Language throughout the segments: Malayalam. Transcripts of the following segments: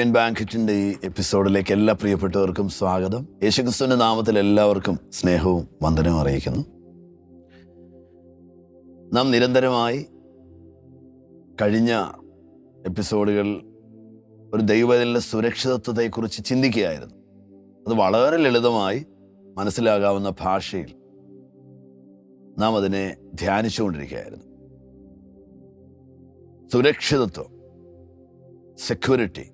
ഡിവൈൻ ബാങ്കറ്റിൻ്റെ ഈ എപ്പിസോഡിലേക്ക് എല്ലാ പ്രിയപ്പെട്ടവർക്കും സ്വാഗതം. യേശുക്രിസ്തുവിൻ്റെ നാമത്തിൽ എല്ലാവർക്കും സ്നേഹവും വന്ദനവും അറിയിക്കുന്നു. നാം നിരന്തരമായി കഴിഞ്ഞ എപ്പിസോഡുകളിൽ ഒരു ദൈവവേദനയിലെ സുരക്ഷിതത്വത്തെക്കുറിച്ച് ചിന്തിക്കുകയായിരുന്നു. അത് വളരെ ലളിതമായി മനസ്സിലാകാവുന്ന ഭാഷയിൽ നാം അതിനെ ധ്യാനിച്ചുകൊണ്ടിരിക്കുകയായിരുന്നു. സുരക്ഷിതത്വം, സെക്യൂരിറ്റി,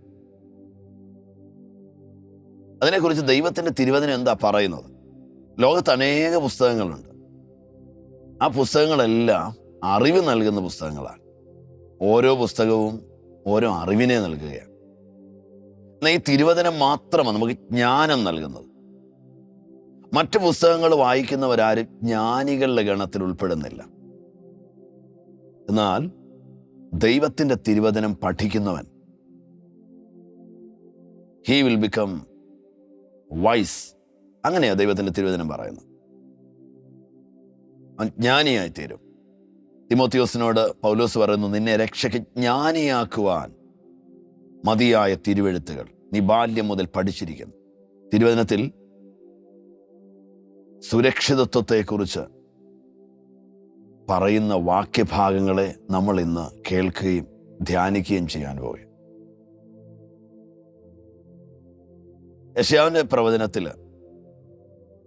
അതിനെക്കുറിച്ച് ദൈവത്തിൻ്റെ തിരുവചനം എന്താ പറയുന്നത്? ലോകത്ത് അനേക പുസ്തകങ്ങളുണ്ട്. ആ പുസ്തകങ്ങളെല്ലാം അറിവ് നൽകുന്ന പുസ്തകങ്ങളാണ്. ഓരോ പുസ്തകവും ഓരോ അറിവിനെ നൽകുകയാണ്. എന്നാൽ ഈ തിരുവചനം മാത്രമാണ് നമുക്ക് ജ്ഞാനം നൽകുന്നത്. മറ്റു പുസ്തകങ്ങൾ വായിക്കുന്നവരാരും ജ്ഞാനികളുടെ ഗണത്തിൽ ഉൾപ്പെടുന്നില്ല. എന്നാൽ ദൈവത്തിൻ്റെ തിരുവചനം പഠിക്കുന്നവൻ he will become wise. അങ്ങനെയാണ് ദൈവത്തിൻ്റെ തിരുവചനം പറയുന്നത്. അവൻ ജ്ഞാനിയായി തീരും. തിമോത്തിയോസിനോട് പൗലോസ് പറയുന്നു, നിന്നെ രക്ഷയ്ക്ക് ജ്ഞാനിയാക്കുവാൻ മതിയായ തിരുവെഴുത്തുകൾ നീ ബാല്യം മുതൽ പഠിച്ചിരിക്കുന്നു. തിരുവചനത്തിൽ സുരക്ഷിതത്വത്തെക്കുറിച്ച് പറയുന്ന വാക്യഭാഗങ്ങളെ നമ്മൾ ഇന്ന് കേൾക്കുകയും ധ്യാനിക്കുകയും ചെയ്യാൻ പോകും. യെശയ്യാവിൻ്റെ പ്രവചനത്തിൽ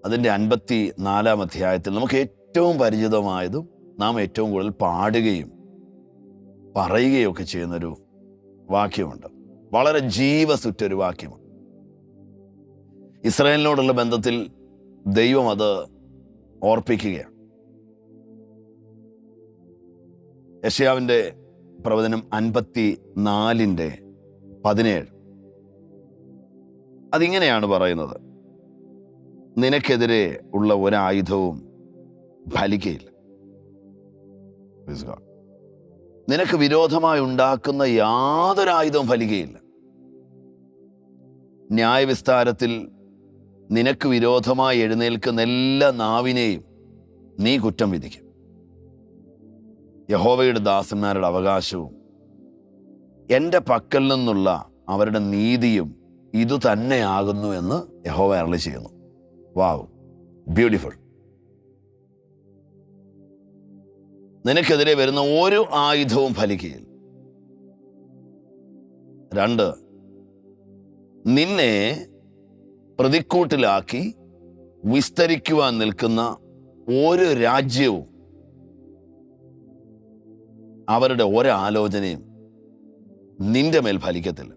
അതിൻ്റെ 54 അധ്യായത്തിൽ നമുക്ക് ഏറ്റവും പരിചിതമായതും നാം ഏറ്റവും കൂടുതൽ പാടുകയും പറയുകയും ഒക്കെ ചെയ്യുന്നൊരു വാക്യമുണ്ട്. വളരെ ജീവസുറ്റൊരു വാക്യമാണ്. ഇസ്രായേലിനോടുള്ള ബന്ധത്തിൽ ദൈവം അത് ഓർപ്പിക്കുകയാണ്. യെശയ്യാവിൻ്റെ പ്രവചനം 54:17 അതിങ്ങനെയാണ് പറയുന്നത്, നിനക്കെതിരെ ഉള്ള ഒരായുധവും ഫലിക്കയില്ല. നിനക്ക് വിരോധമായി ഉണ്ടാക്കുന്ന യാതൊരായുധവും ഫലിക്കയില്ല. ന്യായവിസ്താരത്തിൽ നിനക്ക് വിരോധമായി എഴുന്നേൽക്കുന്ന എല്ലാ നാവിനെയും നീ കുറ്റം വിധിക്കും. യഹോവയുടെ ദാസന്മാരുടെ അവകാശവും എൻ്റെ പക്കൽ നിന്നുള്ള അവരുടെ നീതിയും ഇതു തന്നെയാകുന്നു എന്ന് യഹോവ അരുളി ചെയ്യുന്നു. വാവ്, ബ്യൂട്ടിഫുൾ. നിനക്കെതിരെ വരുന്ന ഒരു ആയുധവും ഫലിക്കുകയില്ല. 2, നിന്നെ പ്രതിക്കൂട്ടിലാക്കി വിസ്തരിക്കുവാൻ നിൽക്കുന്ന ഒരു രാജ്യവും അവരുടെ ഒരാലോചനയും നിന്റെ മേൽ ഫലിക്കത്തില്ല.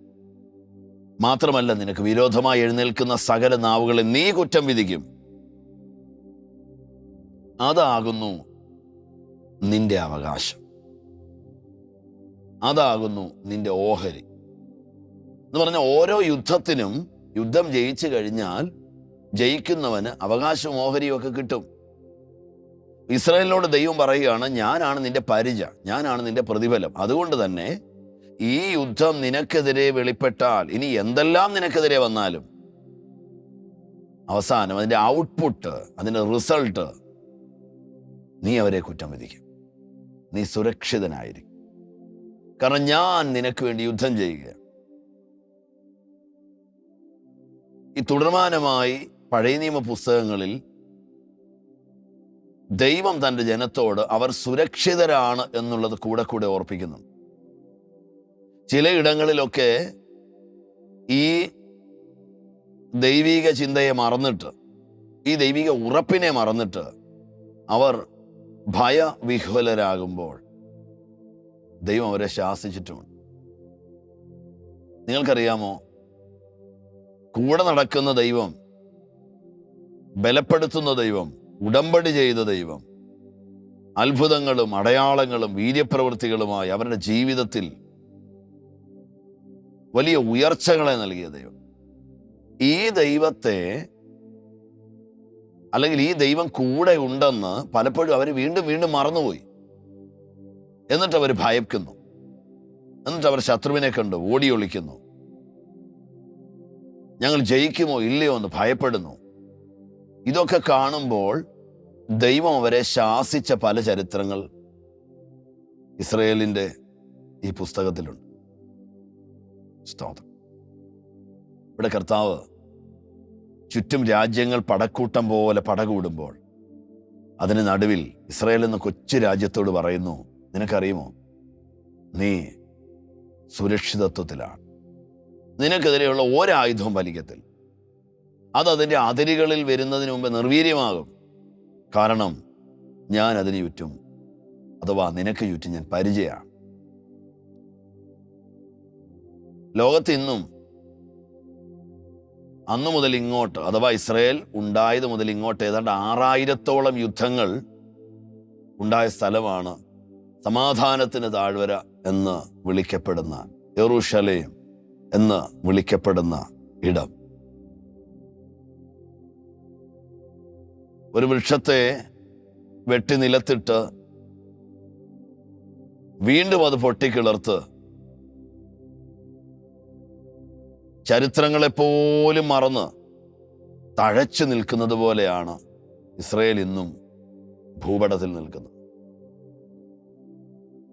മാത്രമല്ല, നിനക്ക് വിരോധമായി എഴുന്നേൽക്കുന്ന സകല നാവുകളെ നീ കുറ്റം വിധിക്കും. അതാകുന്നു നിന്റെ അവകാശം, അതാകുന്നു നിന്റെ ഓഹരി എന്ന് പറഞ്ഞ ഓരോ യുദ്ധത്തിനും യുദ്ധം ജയിച്ചു കഴിഞ്ഞാൽ ജയിക്കുന്നവന് അവകാശവും ഓഹരിയും ഒക്കെ കിട്ടും. ഇസ്രായേലിനോട് ദൈവം പറയുകയാണ്, ഞാനാണ് നിന്റെ പരിച, ഞാനാണ് നിന്റെ പ്രതിഫലം. അതുകൊണ്ട് തന്നെ ഈ യുദ്ധം നിനക്കെതിരെ വെളിപ്പെട്ടാൽ, ഇനി എന്തെല്ലാം നിനക്കെതിരെ വന്നാലും അവസാനം അതിൻ്റെ ഔട്ട്പുട്ട്, അതിൻ്റെ റിസൾട്ട്, നീ അവരെ കുറ്റം വിധിക്കും. നീ സുരക്ഷിതനായിരിക്കും. കാരണം ഞാൻ നിനക്ക് വേണ്ടി യുദ്ധം ചെയ്യുക. ഈ തുടർമാനമായി പഴയ നിയമ പുസ്തകങ്ങളിൽ ദൈവം തൻ്റെ ജനത്തോട് അവർ സുരക്ഷിതരാണ് എന്നുള്ളത് കൂടെ കൂടെ ഓർപ്പിക്കുന്നു. ചിലയിടങ്ങളിലൊക്കെ ഈ ദൈവിക ചിന്തയെ മറന്നിട്ട്, ഈ ദൈവിക ഉറപ്പിനെ മറന്നിട്ട് അവർ ഭയവിഹ്വലരാകുമ്പോൾ ദൈവം അവരെ ശാസിച്ചിട്ടുമുണ്ട്. നിങ്ങൾക്കറിയാമോ, കൂടെ നടക്കുന്ന ദൈവം, ബലപ്പെടുത്തുന്ന ദൈവം, ഉടമ്പടി ചെയ്ത ദൈവം, അത്ഭുതങ്ങളും അടയാളങ്ങളും വീര്യപ്രവൃത്തികളുമായി അവരുടെ ജീവിതത്തിൽ വലിയ ഉയർച്ചകളെ നൽകിയ ദൈവം, ഈ ദൈവത്തെ, അല്ലെങ്കിൽ ഈ ദൈവം കൂടെ ഉണ്ടെന്ന് പലപ്പോഴും അവർ വീണ്ടും വീണ്ടും മറന്നുപോയി. എന്നിട്ട് അവർ ഭയക്കുന്നു. എന്നിട്ട് അവർ ശത്രുവിനെ കണ്ട് ഓടി ഒളിക്കുന്നു. ഞങ്ങൾ ജയിക്കുമോ ഇല്ലയോ എന്ന് ഭയപ്പെടുന്നു. ഇതൊക്കെ കാണുമ്പോൾ ദൈവം അവരെ ശാസിച്ച പല ചരിത്രങ്ങൾ ഇസ്രായേലിൻ്റെ ഈ പുസ്തകത്തിലുണ്ട്. സ്തോത്രം. ഇവിടെ കർത്താവ് ചുറ്റും രാജ്യങ്ങൾ പടക്കൂട്ടം പോലെ പടകൂടുമ്പോൾ അതിന് നടുവിൽ ഇസ്രായേൽ എന്ന കൊച്ചു രാജ്യത്തോട് പറയുന്നു, നിനക്കറിയുമോ, നീ സുരക്ഷിതത്വത്തിലാണ്. നിനക്കെതിരെയുള്ള ഒരായുധവും ഫലിക്കത്തില്ല. അതിൻ്റെ അതിരുകളിൽ വരുന്നതിന് മുമ്പ് നിർവീര്യമാകും. കാരണം ഞാൻ അതിന് ചുറ്റും, അഥവാ നിനക്ക് ചുറ്റും ഞാൻ പരിചയമാണ്. ലോകത്ത് ഇന്നും അന്നു മുതൽ ഇങ്ങോട്ട്, അഥവാ ഇസ്രായേൽ ഉണ്ടായത് മുതൽ ഇങ്ങോട്ട് ഏതാണ്ട് 6000-ഓളം യുദ്ധങ്ങൾ ഉണ്ടായ സ്ഥലമാണ് സമാധാനത്തിന് താഴ്വര എന്ന് വിളിക്കപ്പെടുന്ന യെരൂശലേം എന്ന് വിളിക്കപ്പെടുന്ന ഇടം. ഒരു വൃക്ഷത്തെ വെട്ടി നിലത്തിട്ട് വീണ്ടും അത് പൊട്ടിക്കിളർത്ത് ചരിത്രങ്ങളെപ്പോലും മറന്ന് തഴച്ചു നിൽക്കുന്നത് പോലെയാണ് ഇസ്രായേൽ ഇന്നും ഭൂപടത്തിൽ നിൽക്കുന്നത്.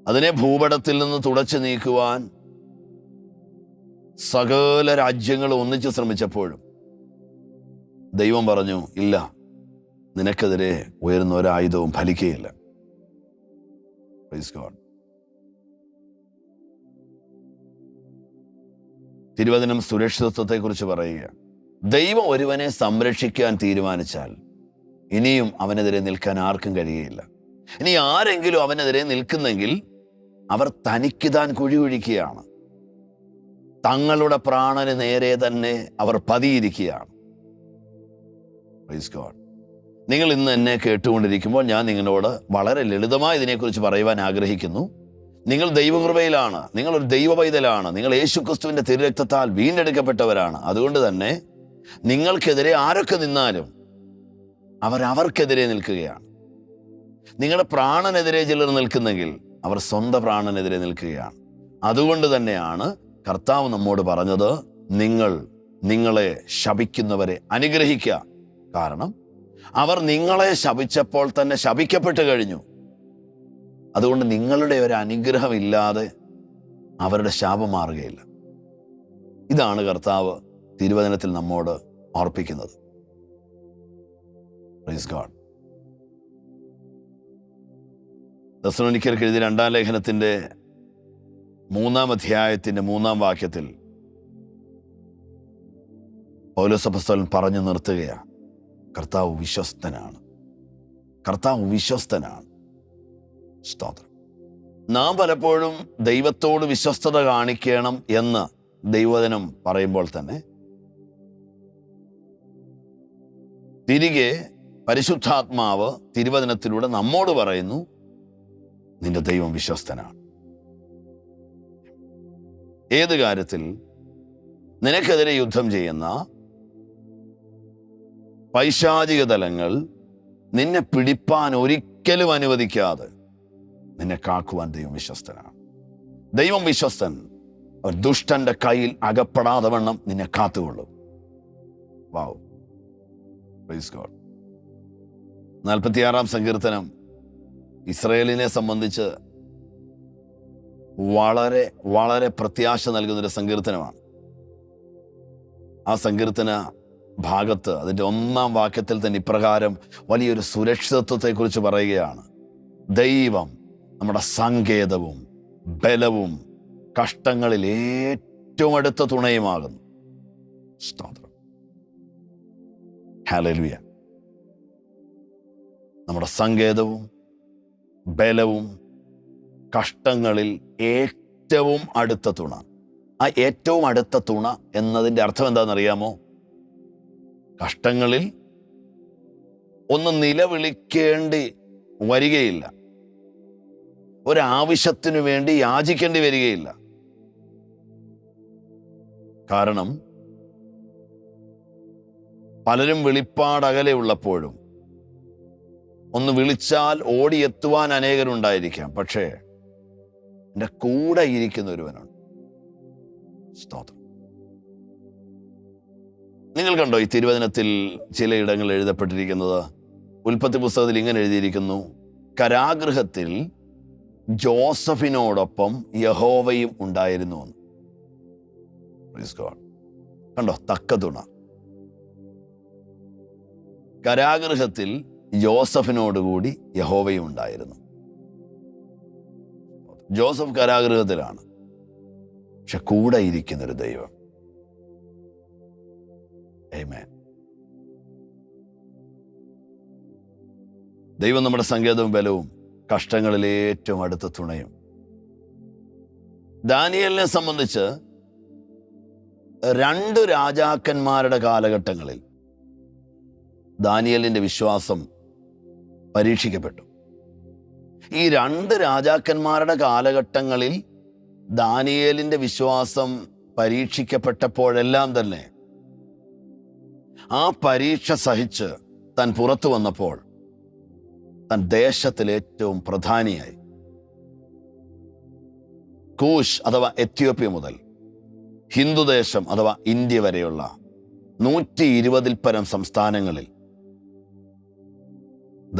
അതിനെ ഭൂപടത്തിൽ നിന്ന് തുടച്ചു നീക്കുവാൻ സകല രാജ്യങ്ങൾ ഒന്നിച്ച് ശ്രമിച്ചപ്പോഴും ദൈവം പറഞ്ഞു, ഇല്ല, നിനക്കെതിരെ ഉയരുന്ന ഒരായുധവും ഫലിക്കുകയില്ല. Praise God. തിരുവചനം സുരക്ഷിതത്വത്തെക്കുറിച്ച് പറയുക. ദൈവം ഒരുവനെ സംരക്ഷിക്കാൻ തീരുമാനിച്ചാൽ ഇനിയും അവനെതിരെ നിൽക്കാൻ ആർക്കും കഴിയുകയില്ല. ഇനി ആരെങ്കിലും അവനെതിരെ നിൽക്കുന്നെങ്കിൽ അവർ തനിക്ക് താൻ കുഴി ഒഴിക്കുകയാണ്. തങ്ങളുടെ പ്രാണന് നേരെ തന്നെ അവർ പതിയിരിക്കുകയാണ്. Praise God. നിങ്ങൾ ഇന്ന് എന്നെ കേട്ടുകൊണ്ടിരിക്കുമ്പോൾ ഞാൻ നിങ്ങളോട് വളരെ ലളിതമായി ഇതിനെക്കുറിച്ച് പറയുവാൻ ആഗ്രഹിക്കുന്നു. നിങ്ങൾ ദൈവകൃപയിലാണ്, നിങ്ങളൊരു ദൈവ പൈതലാണ്, നിങ്ങൾ യേശുക്രിസ്തുവിൻ്റെ തിരുരക്തത്താൽ വീണ്ടെടുക്കപ്പെട്ടവരാണ്. അതുകൊണ്ട് തന്നെ നിങ്ങൾക്കെതിരെ ആരൊക്കെ നിന്നാലും അവർക്കെതിരെ നിൽക്കുകയാണ്. നിങ്ങളുടെ പ്രാണനെതിരെ ചിലർ നിൽക്കുന്നെങ്കിൽ അവർ സ്വന്തം പ്രാണനെതിരെ നിൽക്കുകയാണ്. അതുകൊണ്ട് തന്നെയാണ് കർത്താവ് നമ്മോട് പറഞ്ഞത്, നിങ്ങളെ ശപിക്കുന്നവരെ അനുഗ്രഹിക്കുക. കാരണം അവർ നിങ്ങളെ ശപിച്ചപ്പോൾ തന്നെ ശപിക്കപ്പെട്ട് കഴിഞ്ഞു. അതുകൊണ്ട് നിങ്ങളുടെ ഒരു അനുഗ്രഹമില്ലാതെ അവരുടെ ശാപം മാറുകയില്ല. ഇതാണ് കർത്താവ് തിരുവചനത്തിൽ നമ്മോട് ഓർപ്പിക്കുന്നത്. Praise God. തെസ്സലോനിക്കർക്ക് എഴുതിയ 2-ാം ലേഖനത്തിൻ്റെ 3-ാം അധ്യായത്തിൻ്റെ 3-ാം വാക്യത്തിൽ പൗലോസ് അപ്പോസ്തലൻ പറഞ്ഞു നിർത്തുകയാണ്, കർത്താവ് വിശ്വസ്തനാണ്. കർത്താവ് വിശ്വസ്തനാണ്. സ്തോത്രം. നാം പലപ്പോഴും ദൈവത്തോട് വിശ്വസ്തത കാണിക്കണം എന്ന് ദൈവവചനം പറയുമ്പോൾ തന്നെ തിരികെ പരിശുദ്ധാത്മാവ് തിരുവചനത്തിലൂടെ നമ്മോട് പറയുന്നു, നിന്റെ ദൈവം വിശ്വസ്തനാണ്. ഏത് കാര്യത്തിൽ നിനക്കെതിരെ യുദ്ധം ചെയ്യുന്ന പൈശാചിക തലങ്ങൾ നിന്നെ പിടിപ്പാൻ ഒരിക്കലും അനുവദിക്കാതെ നിന്നെ കാക്കുവാൻ ദൈവം വിശ്വസ്തനാണ്. ദൈവം വിശ്വസ്തൻ. ഒരു ദുഷ്ടന്റെ കയ്യിൽ അകപ്പെടാതെ വണ്ണം നിന്നെ കാത്തുകൊള്ളും. വാവ്. Praise God. 46-ാം സങ്കീർത്തനം ഇസ്രായേലിനെ സംബന്ധിച്ച് വളരെ വളരെ പ്രത്യാശ നൽകുന്നൊരു സങ്കീർത്തനമാണ്. ആ സങ്കീർത്തന ഭാഗത്ത് അതിൻ്റെ 1-ാം വാക്യത്തിൽ തന്നെ ഇപ്രകാരം വലിയൊരു സുരക്ഷിതത്വത്തെക്കുറിച്ച് പറയുകയാണ്. ദൈവം നമ്മുടെ സങ്കേതവും ബലവും കഷ്ടങ്ങളിൽ ഏറ്റവും അടുത്ത തുണയുമാകുന്നു. സ്തോത്രം. ഹല്ലേലൂയ. നമ്മുടെ സങ്കേതവും ബലവും കഷ്ടങ്ങളിൽ ഏറ്റവും അടുത്ത തുണ. ആ ഏറ്റവും അടുത്ത തുണ എന്നതിൻ്റെ അർത്ഥം എന്താണെന്നറിയാമോ? കഷ്ടങ്ങളിൽ ഒന്ന് നിലവിളിക്കേണ്ടി വരികയില്ല, ഒരാവശ്യത്തിനു വേണ്ടി യാചിക്കേണ്ടി വരികയില്ല. കാരണം പലരും വെളിപ്പാടകലെ ഉള്ളപ്പോഴും ഒന്ന് വിളിച്ചാൽ ഓടിയെത്തുവാൻ അനേകരുണ്ടായിരിക്കാം, പക്ഷേ എൻ്റെ കൂടെ ഇരിക്കുന്ന ഒരുവനുണ്ട്. സ്തോത്രം. നിങ്ങൾ കണ്ടോ ഈ തിരുവചനത്തിൽ ചിലയിടങ്ങളിൽ എഴുതപ്പെട്ടിരിക്കുന്നത്? ഉൽപ്പത്തി പുസ്തകത്തിൽ ഇങ്ങനെ എഴുതിയിരിക്കുന്നു, കരാഗൃഹത്തിൽ ജോസഫിനോടൊപ്പം യഹോവയും ഉണ്ടായിരുന്നു. കണ്ടോ, തക്ക തുണ. കാരാഗൃഹത്തിൽ യോസഫിനോടുകൂടി യഹോവയും ഉണ്ടായിരുന്നു. ജോസഫ് കാരാഗൃഹത്തിലാണ്, പക്ഷെ കൂടെ ഇരിക്കുന്നൊരു ദൈവം. ആമേൻ. ദൈവം നമ്മുടെ സങ്കേതവും ബലവും, കഷ്ടങ്ങളിൽ ഏറ്റവും അടുത്ത തുണയും. ദാനിയേലിനെ സംബന്ധിച്ച് 2 രാജാക്കന്മാരുടെ കാലഘട്ടങ്ങളിൽ ദാനിയേലിന്റെ വിശ്വാസം പരീക്ഷിക്കപ്പെട്ടു. ഈ 2 രാജാക്കന്മാരുടെ കാലഘട്ടങ്ങളിൽ ദാനിയേലിന്റെ വിശ്വാസം പരീക്ഷിക്കപ്പെട്ടപ്പോഴെല്ലാം തന്നെ ആ പരീക്ഷ സഹിച്ച് താൻ പുറത്തു വന്നപ്പോൾ താൻ ദേശത്തിൽ ഏറ്റവും പ്രധാനിയായി. കൂഷ് അഥവാ എത്യോപ്യ മുതൽ ഹിന്ദുദേശം അഥവാ ഇന്ത്യ വരെയുള്ള 120-ൽ പരം സംസ്ഥാനങ്ങളിൽ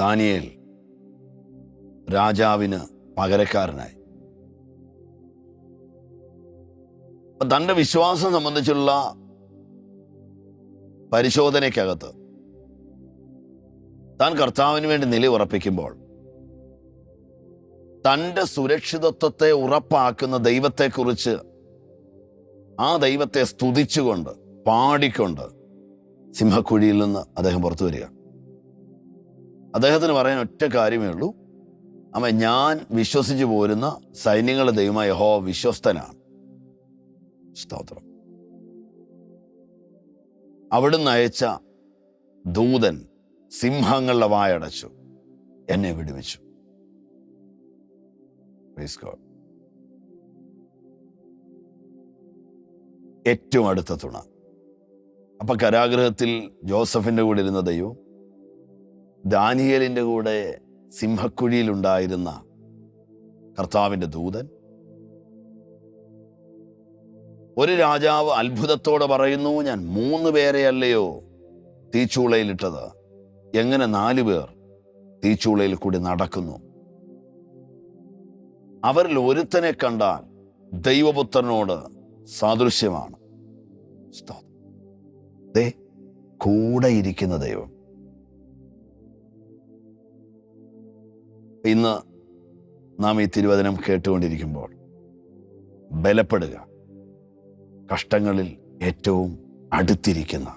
ദാനിയേൽ രാജാവിന് പകരക്കാരനായി. തൻ്റെ വിശ്വാസം സംബന്ധിച്ചുള്ള പരിശോധനയ്ക്കകത്ത് താൻ കർത്താവിന് വേണ്ടി നിലയുറപ്പിക്കുമ്പോൾ തൻ്റെ സുരക്ഷിതത്വത്തെ ഉറപ്പാക്കുന്ന ദൈവത്തെക്കുറിച്ച്, ആ ദൈവത്തെ സ്തുതിച്ചുകൊണ്ട് പാടിക്കൊണ്ട് സിംഹക്കുഴിയിൽ നിന്ന് അദ്ദേഹം പുറത്തു വരിക. അദ്ദേഹത്തിന് പറയാൻ ഒറ്റ കാര്യമേ ഉള്ളൂ, ഞാൻ വിശ്വസിച്ചു പോരുന്ന സൈന്യങ്ങളുടെ ദൈവമായ യഹോവ വിശ്വസ്തനാണ്. സ്തോത്രം. അവിടുന്ന് അയച്ച ദൂതൻ സിംഹങ്ങളുടെ വായടച്ചു, എന്നെ വിടുവിച്ചു. Praise God. ഏറ്റവും അടുത്ത തുണ. അപ്പൊ കാരാഗൃഹത്തിൽ ജോസഫിന്റെ കൂടെ ഇരുന്ന ദൈവം, ദാനിയേലിന്റെ കൂടെ സിംഹക്കുഴിയിലുണ്ടായിരുന്ന കർത്താവിന്റെ ദൂതൻ. ഒരു രാജാവ് അത്ഭുതത്തോടെ പറയുന്നു, ഞാൻ 3 പേരെയല്ലയോ തീച്ചൂളയിലിട്ടത്, എങ്ങനെ 4 പേർ തീച്ചൂളയിൽ കൂടി നടക്കുന്നു? അവരിൽ ഒരുത്തനെ കണ്ടാൽ ദൈവപുത്രനോട് സാദൃശ്യമാണ്. കൂടെ ഇരിക്കുന്ന ദൈവം. ഇന്ന് നാം ഈ തിരുവചനം കേട്ടുകൊണ്ടിരിക്കുമ്പോൾ ബലപ്പെടുക. കഷ്ടങ്ങളിൽ ഏറ്റവും അടുത്തിരിക്കുന്ന,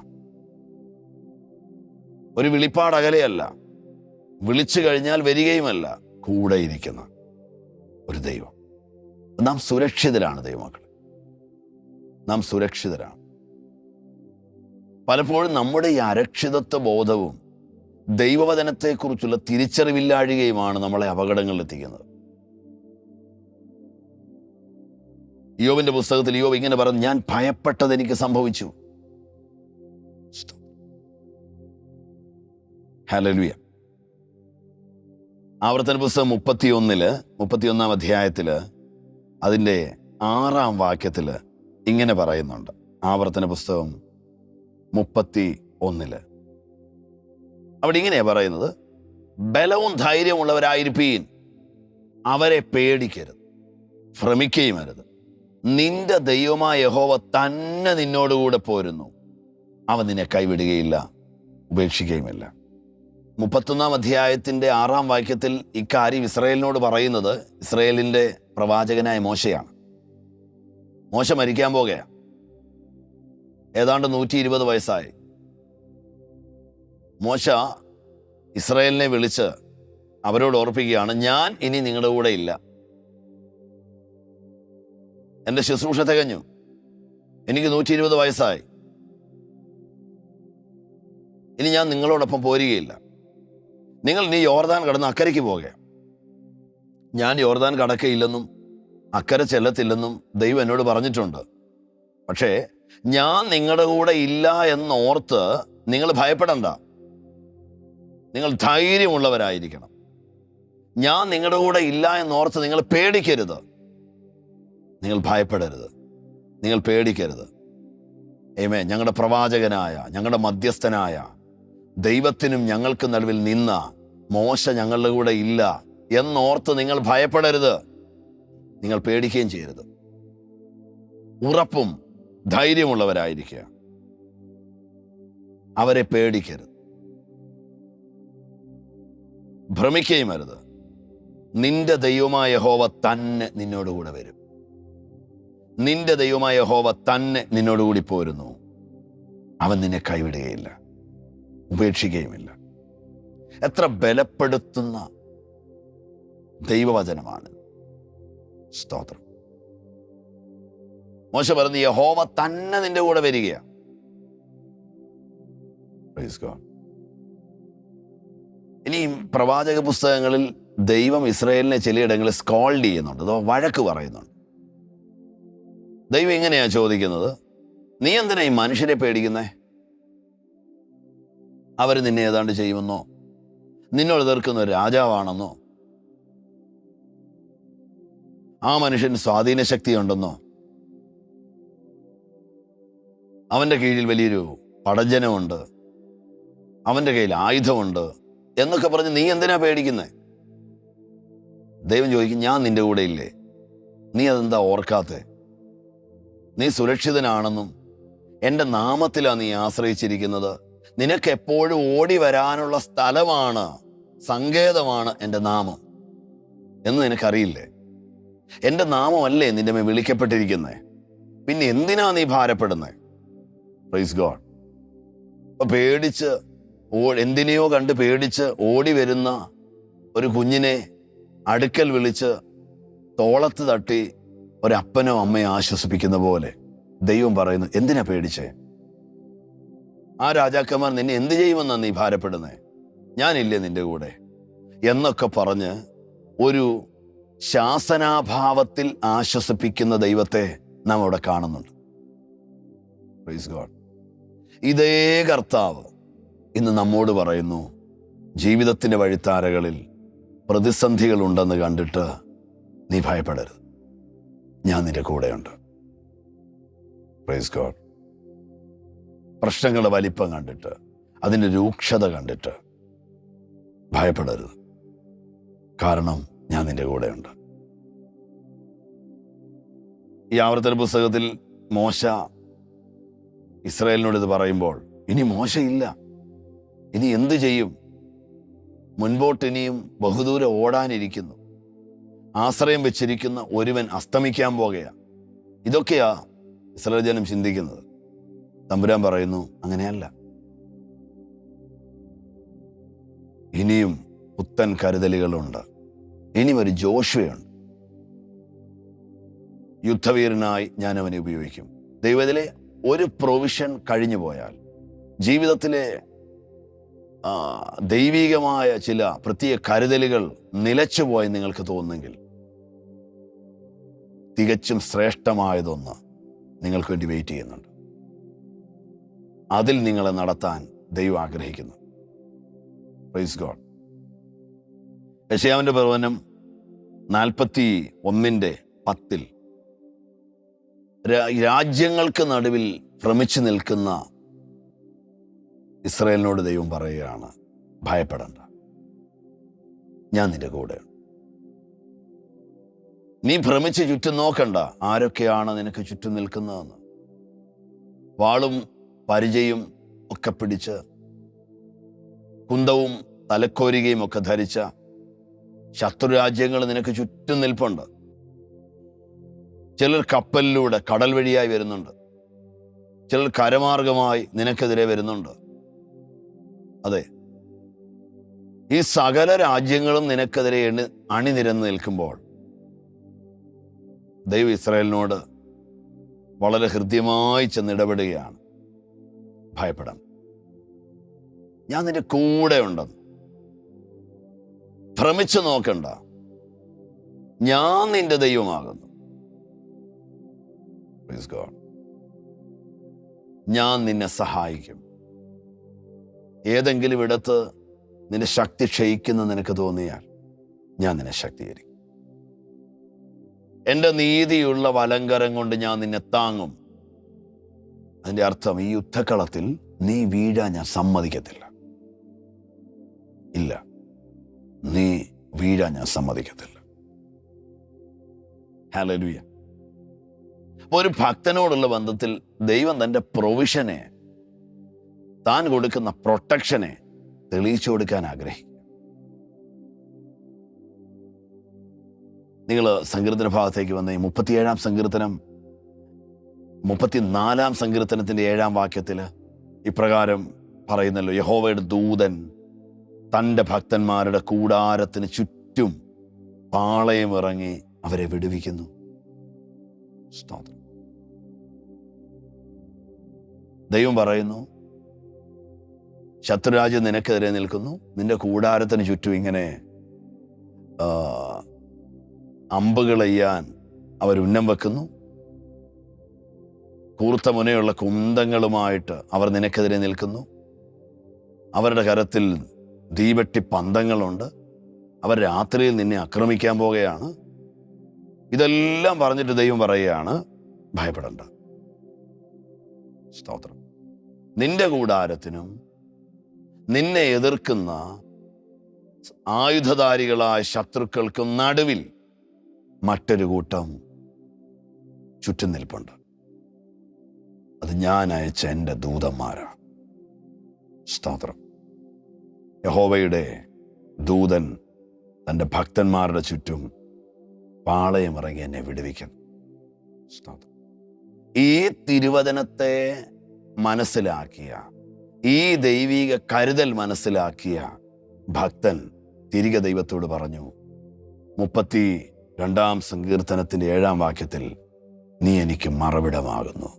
ഒരു വിളിപ്പാട് അകലെയല്ല, വിളിച്ചു കഴിഞ്ഞാൽ വരികയുമല്ല, കൂടെ ഇരിക്കുന്ന ഒരു ദൈവം. നാം സുരക്ഷിതരാണ് ദൈവമക്കളെ, നാം സുരക്ഷിതരാണ്. പലപ്പോഴും നമ്മുടെ ഈ അരക്ഷിതത്വ ബോധവും ദൈവവചനത്തെക്കുറിച്ചുള്ള തിരിച്ചറിവില്ലാഴികയുമാണ് നമ്മളെ അപകടങ്ങളിൽ എത്തിക്കുന്നത്. യോബിന്റെ പുസ്തകത്തിൽ യോബ് ഇങ്ങനെ പറഞ്ഞു, ഞാൻ ഭയപ്പെട്ടത് എനിക്ക് സംഭവിച്ചു. ഹല്ലേലൂയ. ആവർത്തന പുസ്തകം 31-ാം അധ്യായത്തില് അതിൻ്റെ 6-ാം വാക്യത്തില് ഇങ്ങനെ പറയുന്നുണ്ട്. ആവർത്തന പുസ്തകം 31 അവിടെ ഇങ്ങനെയാ പറയുന്നത്, ബലവും ധൈര്യമുള്ളവരായിരിപ്പീൻ, അവരെ പേടിക്കരുത്, ഭ്രമിക്കുകയും അരുത്. നിന്റെ ദൈവമായ യഹോവ തന്നെ നിന്നോടുകൂടെ പോരുന്നു, അവൻ നിന്നെ കൈവിടുകയില്ല, ഉപേക്ഷിക്കുകയുമില്ല. 31-ാം അധ്യായത്തിൻ്റെ 6-ാം വാക്യത്തിൽ ഇക്കാര്യം ഇസ്രായേലിനോട് പറയുന്നത് ഇസ്രായേലിൻ്റെ പ്രവാചകനായ മോശയാണ്. മോശ മരിക്കാൻ പോകുകയാണ്. ഏതാണ്ട് 120 വയസ്സായി. മോശ ഇസ്രായേലിനെ വിളിച്ച് അവരോട് ഓർപ്പിക്കുകയാണ്, ഞാൻ ഇനി നിങ്ങളുടെ കൂടെ ഇല്ല, എൻ്റെ ശുശ്രൂഷ തികഞ്ഞു, എനിക്ക് 120 വയസ്സായി, ഇനി ഞാൻ നിങ്ങളോടൊപ്പം പോരുകയില്ല. നിങ്ങൾ ഇനി യോർദാൻ കടന്ന് അക്കരയ്ക്ക് പോകുക. ഞാൻ യോർദാൻ കടക്കയില്ലെന്നും അക്കരെ ചെല്ലത്തില്ലെന്നും ദൈവം എന്നോട് പറഞ്ഞിട്ടുണ്ട്. പക്ഷേ ഞാൻ നിങ്ങളുടെ കൂടെ ഇല്ല എന്നോർത്ത് നിങ്ങൾ ഭയപ്പെടണ്ട, നിങ്ങൾ ധൈര്യമുള്ളവരായിരിക്കണം. ഞാൻ നിങ്ങളുടെ കൂടെ ഇല്ല എന്നോർത്ത് നിങ്ങൾ പേടിക്കരുത്, നിങ്ങൾ ഭയപ്പെടരുത്, നിങ്ങൾ പേടിക്കരുത്. ആമേൻ. ഞങ്ങളുടെ പ്രവാചകനായ, ഞങ്ങളുടെ മധ്യസ്ഥനായ ദൈവത്തിനും ഞങ്ങൾക്ക് നടുവിൽ നിന്ന മോശ ഞങ്ങളുടെ കൂടെ ഇല്ല എന്നോർത്ത് നിങ്ങൾ ഭയപ്പെടരുത്, നിങ്ങൾ പേടിക്കുകയും ചെയ്യരുത്. ഉറപ്പും ധൈര്യമുള്ളവരായിരിക്കുക. അവരെ പേടിക്കരുത്, ഭ്രമിക്കുകയും അരുത്. നിന്റെ ദൈവമായ യഹോവ തന്നെ നിന്നോടുകൂടെ വരും. നിന്റെ ദൈവമായ യഹോവ തന്നെ നിന്നോടുകൂടി പോരുന്നു. അവൻ നിന്നെ കൈവിടുകയില്ല, ഉപേക്ഷിക്കുകയുമില്ല. എത്ര ബലപ്പെടുത്തുന്ന ദൈവവചനമാണ്. സ്തോത്രം. മോശെ പറഞ്ഞു, യഹോവ തന്നെ നിന്റെ കൂടെ വരികയാണ്. Praise God. ഇനി പ്രവാചക പുസ്തകങ്ങളിൽ ദൈവം ഇസ്രായേലിനെ ചിലയിടങ്ങളിൽ സ്കോൾഡ് ചെയ്യുന്നുണ്ട്, അഥവാ വഴക്ക് പറയുന്നുണ്ട്. ദൈവം ഇങ്ങനെയാ ചോദിക്കുന്നത്, നീ എന്തിനാ ഈ മനുഷ്യരെ പേടിക്കുന്നേ? അവർ നിന്നെ ഏതാണ്ട് ചെയ്യുമെന്നോ, നിന്നോട് എതിർക്കുന്ന ഒരു രാജാവാണെന്നോ, ആ മനുഷ്യന് സ്വാധീന ശക്തിയുണ്ടെന്നോ, അവൻ്റെ കീഴിൽ വലിയൊരു പടജനമുണ്ട്, അവൻ്റെ കയ്യിൽ ആയുധമുണ്ട് എന്നൊക്കെ പറഞ്ഞ് നീ എന്തിനാ പേടിക്കുന്നേ? ദൈവം ചോദിക്കും, ഞാൻ നിന്റെ കൂടെ ഇല്ലേ? നീ അതെന്താ ഓർക്കാത്തെ? നീ സുരക്ഷിതനാണെന്നും എൻ്റെ നാമത്തിലാണ് നീ ആശ്രയിച്ചിരിക്കുന്നത്. നിനക്ക് എപ്പോഴും ഓടി വരാനുള്ള സ്ഥലമാണ്, സങ്കേതമാണ് എൻ്റെ നാമം എന്ന് നിനക്കറിയില്ലേ? എൻ്റെ നാമമല്ലേ നിന്റെ മേൽ വിളിക്കപ്പെട്ടിരിക്കുന്നേ? പിന്നെ എന്തിനാ നീ ഭാരപ്പെടുന്നേ? Praise God. അപ്പൊ പേടിച്ച് എന്തിനെയോ കണ്ട് പേടിച്ച് ഓടി വരുന്ന ഒരു കുഞ്ഞിനെ അടുക്കൽ വിളിച്ച് തോളത്ത് തട്ടി ഒരപ്പനോ അമ്മയോ ആശ്വസിപ്പിക്കുന്ന പോലെ ദൈവം പറയുന്നു, എന്തിനാ പേടിച്ചേ? ആ രാജാക്കന്മാർ നിന്നെ എന്ത് ചെയ്യുമെന്നാ നീ ഭാരപ്പെടുന്നേ? ഞാനില്ലേ നിന്റെ കൂടെ എന്നൊക്കെ പറഞ്ഞ് ഒരു ശാസനാഭാവത്തിൽ ആശ്വസിപ്പിക്കുന്ന ദൈവത്തെ നാം അവിടെ കാണുന്നുണ്ട്. Praise God. ഇതേ കർത്താവ് ഇന്ന് നമ്മോട് പറയുന്നു, ജീവിതത്തിൻ്റെ വഴിത്താരകളിൽ പ്രതിസന്ധികൾ ഉണ്ടെന്ന് കണ്ടിട്ട് നീ ഭയപ്പെടരുത്, ഞാൻ നിന്റെ കൂടെയുണ്ട്. Praise God. പ്രശ്നങ്ങളുടെ വലിപ്പം കണ്ടിട്ട്, അതിൻ്റെ രൂക്ഷത കണ്ടിട്ട് ഭയപ്പെടരുത്, കാരണം ഞാൻ നിന്റെ കൂടെയുണ്ട്. ഈ ആവർത്തന പുസ്തകത്തിൽ മോശ ഇസ്രായേലിനോട് ഇത് പറയുമ്പോൾ, ഇനി മോശയില്ല, ഇനി എന്തു ചെയ്യും? മുൻപോട്ട് ഇനിയും ബഹുദൂരം ഓടാനിരിക്കുന്നു. ആശ്രയം വെച്ചിരിക്കുന്ന ഒരുവൻ അസ്തമിക്കാൻ പോകുകയാണ്. ഇതൊക്കെയാ ഇസ്രായേൽ ജനം ചിന്തിക്കുന്നത്. തമ്പുരാൻ പറയുന്നു, അങ്ങനെയല്ല. ഇനിയും പുത്തൻ കരുതലുകളുണ്ട്, ഇനിയും ഒരു ജോഷുവയുണ്ട്. യുദ്ധവീരനായി ഞാൻ അവനെ ഉപയോഗിക്കും. ദൈവത്തിലെ ഒരു പ്രൊവിഷൻ കഴിഞ്ഞു പോയാൽ, ജീവിതത്തിലെ ദൈവികമായ ചില പ്രത്യേക കരുതലുകൾ നിലച്ചുപോയി നിങ്ങൾക്ക് തോന്നുന്നെങ്കിൽ, തികച്ചും ശ്രേഷ്ഠമായതൊന്ന് നിങ്ങൾക്ക് വേണ്ടി വെയിറ്റ് ചെയ്യുന്നുണ്ട്. അതിൽ നിങ്ങളെ നടത്താൻ ദൈവം ആഗ്രഹിക്കുന്നു. Praise God. യെശയ്യാവിന്റെ പ്രവചനം 41:10 രാജ്യങ്ങൾക്ക് നടുവിൽ ഭ്രമിച്ചു നിൽക്കുന്ന ഇസ്രായേലിനോട് ദൈവം പറയുകയാണ്, ഭയപ്പെടണ്ട, ഞാൻ നിന്റെ കൂടെ. നീ ഭ്രമിച്ച് ചുറ്റും നോക്കണ്ട, ആരൊക്കെയാണ് നിനക്ക് ചുറ്റും നിൽക്കുന്നതെന്ന്. വാളും പരിചയും ഒക്കെ പിടിച്ച്, കുന്തവും തലക്കോരികയും ഒക്കെ ധരിച്ച ശത്രുരാജ്യങ്ങൾ നിനക്ക് ചുറ്റും നിൽപ്പുണ്ട്. ചിലർ കപ്പലിലൂടെ കടൽ വഴിയായി വരുന്നുണ്ട്, ചിലർ കരമാർഗമായി നിനക്കെതിരെ വരുന്നുണ്ട്. അതെ, ഈ സകല രാജ്യങ്ങളും നിനക്കെതിരെ അണിനിരന്ന് നിൽക്കുമ്പോൾ ദൈവം ഇസ്രായേലിനോട് വളരെ ഹൃദ്യമായി ചെന്നിടപെടുകയാണ്. ഭയപ്പെടാം, ഞാൻ നിന്റെ കൂടെ ഉണ്ടെന്ന്. ഭ്രമിച്ചു നോക്കണ്ട, ഞാൻ നിന്റെ ദൈവമാകുന്നു. Praise God. ഞാൻ നിന്നെ സഹായിക്കും. ഏതെങ്കിലും ഇടത്ത് നിന്റെ ശക്തി ക്ഷയിക്കുന്ന നിനക്ക് തോന്നിയാൽ ഞാൻ നിന്നെ ശക്തീകരിക്കും. എൻ്റെ നീതിയുള്ള വലങ്കരം കൊണ്ട് ഞാൻ നിന്നെ താങ്ങും. അതിൻ്റെ അർത്ഥം, ഈ യുദ്ധക്കളത്തിൽ നീ വീഴാൻ ഞാൻ സമ്മതിക്കത്തില്ല. ഇല്ല, നീ വീഴാൻ ഞാൻ സമ്മതിക്കത്തില്ല. ഹല്ലേലൂയ. അപ്പോൾ ഒരു ഭക്തനോടുള്ള ബന്ധത്തിൽ ദൈവം തൻ്റെ പ്രൊവിഷനെ താൻ കൊടുക്കുന്ന പ്രൊട്ടക്ഷനെ തെളിയിച്ചു കൊടുക്കാൻ ആഗ്രഹിക്കും. നിങ്ങൾ സങ്കീർത്തന ഭാഗത്തേക്ക് വന്ന ഈ 37-ാം സങ്കീർത്തനം, 34-ാം സങ്കീർത്തനത്തിൻ്റെ 7-ാം വാക്യത്തിൽ ഇപ്രകാരം പറയുന്നല്ലോ, യഹോവയുടെ ദൂതൻ തൻ്റെ ഭക്തന്മാരുടെ കൂടാരത്തിന് ചുറ്റും പാളയം ഇറങ്ങി അവരെ വിടുവിക്കുന്നു. സ്തോത്രം. ദൈവം പറയുന്നു, ശത്രുരാജ്യം നിനക്കെതിരെ നിൽക്കുന്നു, നിന്റെ കൂടാരത്തിന് ചുറ്റും ഇങ്ങനെ അമ്പുകൾ എയ്യാൻ അവരുന്നം വെക്കുന്നു, കൂർത്ത മുനയുള്ള കുന്തങ്ങളുമായിട്ട് അവർ നിനക്കെതിരെ നിൽക്കുന്നു, അവരുടെ കരത്തിൽ തീവെട്ടി പന്തങ്ങളുണ്ട്, അവർ രാത്രിയിൽ നിന്നെ ആക്രമിക്കാൻ പോകുകയാണ്. ഇതെല്ലാം പറഞ്ഞിട്ട് ദൈവം പറയുകയാണ്, ഭയപ്പെടണ്ട. സ്തോത്രം. നിന്റെ കൂടാരത്തിനും നിന്നെ എതിർക്കുന്ന ആയുധധാരികളായ ശത്രുക്കൾക്കും നടുവിൽ മറ്റൊരു കൂട്ടം ചുറ്റും നിൽപ്പുണ്ട്. അത് ഞാൻ അയച്ച എൻ്റെ ദൂതന്മാരാണ്. സ്തോത്രം. യഹോവയുടെ ദൂതൻ തൻ്റെ ഭക്തന്മാരുടെ ചുറ്റും പാളയമിറങ്ങി എന്നെ വിടുവിക്കുന്നു. സ്തോത്രം. ഈ തിരുവചനത്തെ മനസ്സിലാക്കിയ, ഈ ദൈവിക കരുതൽ മനസ്സിലാക്കിയ ഭക്തൻ തിരികെ ദൈവത്തോട് പറഞ്ഞു, 32-ാം സങ്കീർത്തനത്തിൻ്റെ 7-ാം വാക്യത്തിൽ, നീ എനിക്ക് മറവിടമാകുന്നു.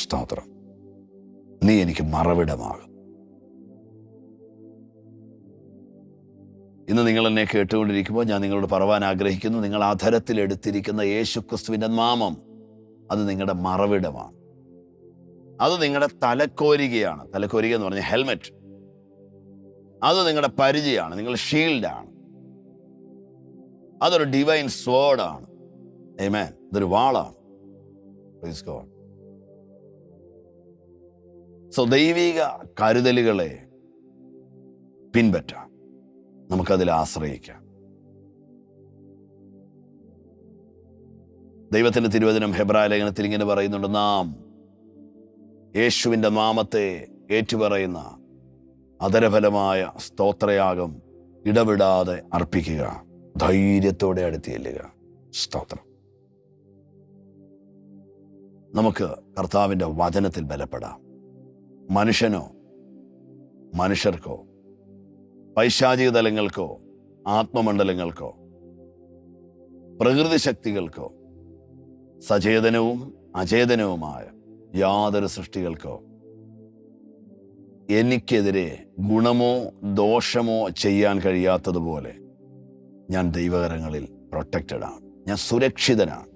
സ്തോത്രം. നീ എനിക്ക് മറവിടമാകും. ഇന്ന് നിങ്ങൾ എന്നെ കേട്ടുകൊണ്ടിരിക്കുമ്പോൾ ഞാൻ നിങ്ങളോട് പറവാൻ ആഗ്രഹിക്കുന്നു, നിങ്ങൾ അധരത്തിൽ എടുത്തിരിക്കുന്ന യേശുക്രിസ്തുവിൻ്റെ നാമം അത് നിങ്ങളുടെ മറവിടമാണ്. അത് നിങ്ങളുടെ തലക്കോരികയാണ്. തലക്കോരിക എന്ന് പറഞ്ഞാൽ ഹെൽമെറ്റ്. അത് നിങ്ങളുടെ പരിചയമാണ്, നിങ്ങളുടെ ഷീൽഡാണ്. അതൊരു ഡിവൈൻ സ്വേർഡാണ്. ആമേൻ. ഇതൊരു വാളാണ്. Praise God. സോ ദൈവിക കരുതലുകളെ പിൻപറ്റാം, നമുക്കതിൽ ആശ്രയിക്കാം. ദൈവത്തിൻ്റെ തിരുവചനം ഹെബ്രായ ലേഖനത്തിൽ ഇങ്ങനെ പറയുന്നുണ്ട്, നാം യേശുവിൻ്റെ നാമത്തെ ഏറ്റുപറയുന്ന അധരഫലമായ സ്തോത്രയാഗം ഇടവിടാതെ അർപ്പിക്കുക, ധൈര്യത്തോടെ അടുത്ത് ചെല്ലുക. സ്തോത്രം. നമുക്ക് കർത്താവിൻ്റെ വചനത്തിൽ ബലപ്പെടാം. മനുഷ്യനോ മനുഷ്യർക്കോ പൈശാചിക തലങ്ങൾക്കോ ആത്മമണ്ഡലങ്ങൾക്കോ പ്രകൃതി ശക്തികൾക്കോ സചേതനവും അചേതനവുമായ യാതൊരു സൃഷ്ടികൾക്കോ എനിക്കെതിരെ ഗുണമോ ദോഷമോ ചെയ്യാൻ കഴിയാത്തതുപോലെ ഞാൻ ദൈവകരങ്ങളിൽ പ്രൊട്ടക്റ്റഡാണ്, ഞാൻ സുരക്ഷിതനാണ്.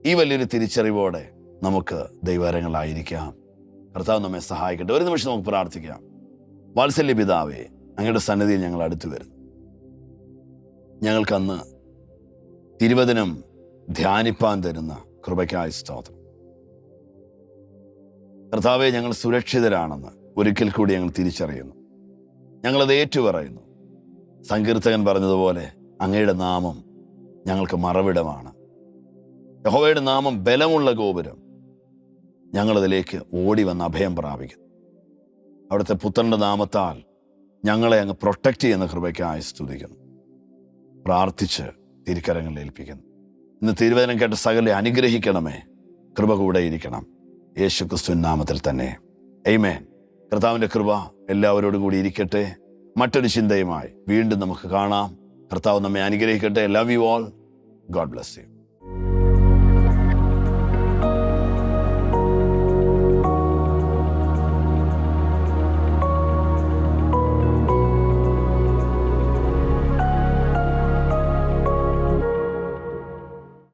ഈ വലിയൊരു തിരിച്ചറിവോടെ നമുക്ക് ദൈവകരങ്ങളായിരിക്കാം. കർത്താവ് നമ്മെ സഹായിക്കട്ടെ. ഒരു നിമിഷം നമുക്ക് പ്രാർത്ഥിക്കാം. വാത്സല്യ പിതാവേ, അങ്ങയുടെ സന്നിധിയിൽ ഞങ്ങൾ അടുത്തു വരുന്നു. ഞങ്ങൾക്കന്ന് തിരുവചനം ധ്യാനിപ്പാൻ തരുന്ന കൃപയ്ക്കായി സ്തോത്രം. കർത്താവെ, ഞങ്ങൾ സുരക്ഷിതരാണെന്ന് ഒരിക്കൽ കൂടി ഞങ്ങൾ തിരിച്ചറിയുന്നു. ഞങ്ങളത് ഏറ്റുപറയുന്നു. സങ്കീർത്തകൻ പറഞ്ഞതുപോലെ അങ്ങയുടെ നാമം ഞങ്ങൾക്ക് മറവിടമാണ്. യഹോവയുടെ നാമം ബലമുള്ള ഗോപുരം. ഞങ്ങളതിലേക്ക് ഓടി വന്ന് അഭയം പ്രാപിക്കുന്നു. അവിടുത്തെ പുത്രൻ്റെ നാമത്താൽ ഞങ്ങളെ അങ്ങ് പ്രൊട്ടക്റ്റ് ചെയ്യുന്ന കൃപയ്ക്കായി സ്തുതിക്കുന്നു. പ്രാർത്ഥിച്ച് തിരുക്കരങ്ങളിൽ ഏൽപ്പിക്കുന്നു. ഇന്ന് തിരുവചനം കേട്ട സകലെ അനുഗ്രഹിക്കണമേ. കൃപ കൂടെ ഇരിക്കണം. യേശുക്രിസ്തുവിൻ നാമത്തിൽ തന്നെ. ആമേൻ. കർത്താവിൻ്റെ കൃപ എല്ലാവരോടും കൂടി ഇരിക്കട്ടെ. മറ്റൊരു ചിന്തയുമായി വീണ്ടും നമുക്ക് കാണാം. കർത്താവ് നമ്മെ അനുഗ്രഹിക്കട്ടെ. Love you all. God bless you.